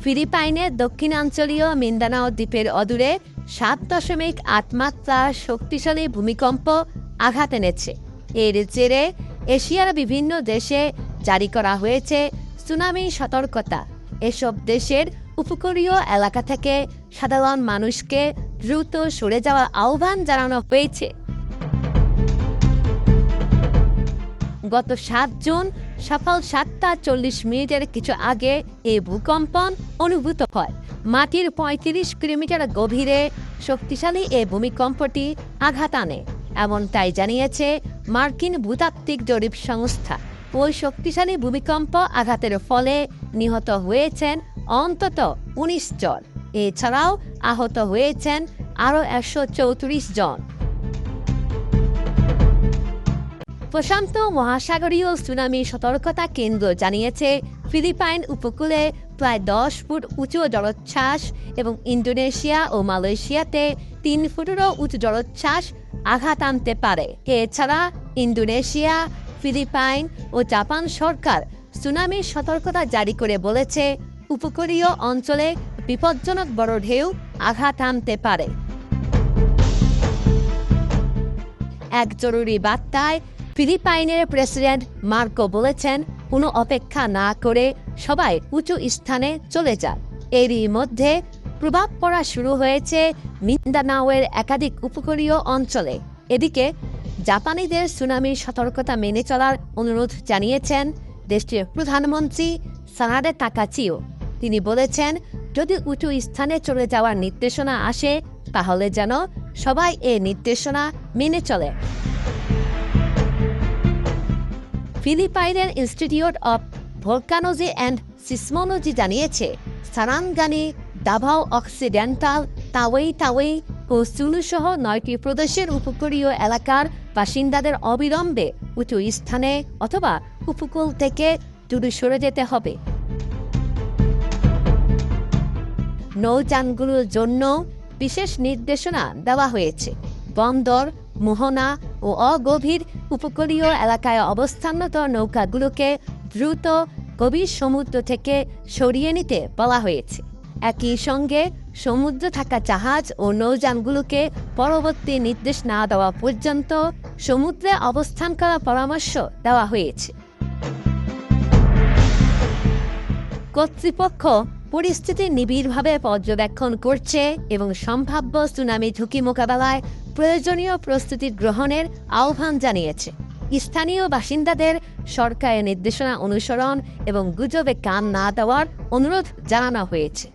ফিলিপাইনের দক্ষিণাঞ্চলীয় মিন্দানাও দ্বীপের অদূরে ৭.৮ মাত্রার শক্তিশালী ভূমিকম্প আঘাত এনেছে। এর জেরে এশিয়ার বিভিন্ন দেশে জারি করা হয়েছে সুনামি সতর্কতা। এসব দেশের উপকূলীয় এলাকা থেকে সাধারণ মানুষকে দ্রুত সরে যাওয়ার আহ্বান জানানো হয়েছে। গত ৭ জুন সকাল ৭টা ৪০ কিছু আগে এই ভূকম্পন অনুভূত হয়। মাটির ৩৫ কিলোমিটার গভীরে শক্তিশালী এই ভূমিকম্পটি আঘাত আনে, এমনটাই জানিয়েছে মার্কিন ভূতাত্ত্বিক জরিপ সংস্থা। ওই শক্তিশালী ভূমিকম্প আঘাতের ফলে নিহত হয়েছেন অন্তত ১৯ জন। এছাড়াও আহত হয়েছেন আরও ১৩৪ জন। প্রশান্ত মহাসাগরীয় সুনামি সতর্কতা কেন্দ্র জানিয়েছে, ফিলিপাইন উপকূলে প্রায় ১০ ফুট উঁচু জলোচ্ছ্বাস এবং ইন্দোনেশিয়া ও মালয়েশিয়াতে ৩ ফুটেরও উঁচু জলোচ্ছ্বাস আঘাত আনতে পারে। এছাড়া ইন্দোনেশিয়া, ফিলিপাইন ও জাপান সরকার সুনামি সতর্কতা জারি করে বলেছে, উপকূলীয় অঞ্চলে বিপজ্জনক বড় ঢেউ আঘাত আনতে পারে। এক জরুরি বার্তায় ফিলিপাইনের প্রেসিডেন্ট মার্কো বলেছেন, কোনো অপেক্ষা না করে সবাই উঁচু স্থানে চলে যান। এরই মধ্যে প্রভাব পড়া শুরু হয়েছে মিন্দানাওয়ের একাধিক উপকূলীয় অঞ্চলে। এদিকে জাপানিদের সুনামি সতর্কতা মেনে চলার অনুরোধ জানিয়েছেন দেশটির প্রধানমন্ত্রী সানাদে তাকাচিও। তিনি বলেছেন, যদি উঁচু স্থানে চলে যাওয়ার নির্দেশনা আসে তাহলে যেন সবাই এ নির্দেশনা মেনে চলে। ফিলিপাইনের institute of volcanology and seismology জানিয়েছে, সারাঙ্গানি, দাভাও অক্সিডেন্টাল, তাওয়েই ও সুলু সহ ৯টি প্রদেশের উপকূলীয় এলাকার বাসিন্দাদের অবিলম্বে উঁচু স্থানে অথবা উপকূল থেকে দূরে সরে যেতে হবে। নৌযানগুলোর জন্য বিশেষ নির্দেশনা দেওয়া হয়েছে। বন্দর, মোহনা ও অগভীর উপকূলীয় এলাকায় অবস্থানরত নৌকাগুলোকে দ্রুত গভীর সমুদ্র থেকে সরিয়ে নিতে বলা হয়েছে। একই সঙ্গে সমুদ্রে থাকা জাহাজ ও নৌযানগুলোকে পরবর্তী নির্দেশ না দেওয়া পর্যন্ত সমুদ্রে অবস্থান করার পরামর্শ দেওয়া হয়েছে। কর্তৃপক্ষ পরিস্থিতি নিবিড়ভাবে পর্যবেক্ষণ করছে এবং সম্ভাব্য সুনামি ঝুঁকি মোকাবেলায় প্রয়োজনীয় প্রস্তুতি গ্রহণের আহ্বান জানিয়েছে। স্থানীয় বাসিন্দাদের সরকারের নির্দেশনা অনুসরণ এবং গুজবে কান না দেওয়ার অনুরোধ জানানো হয়েছে।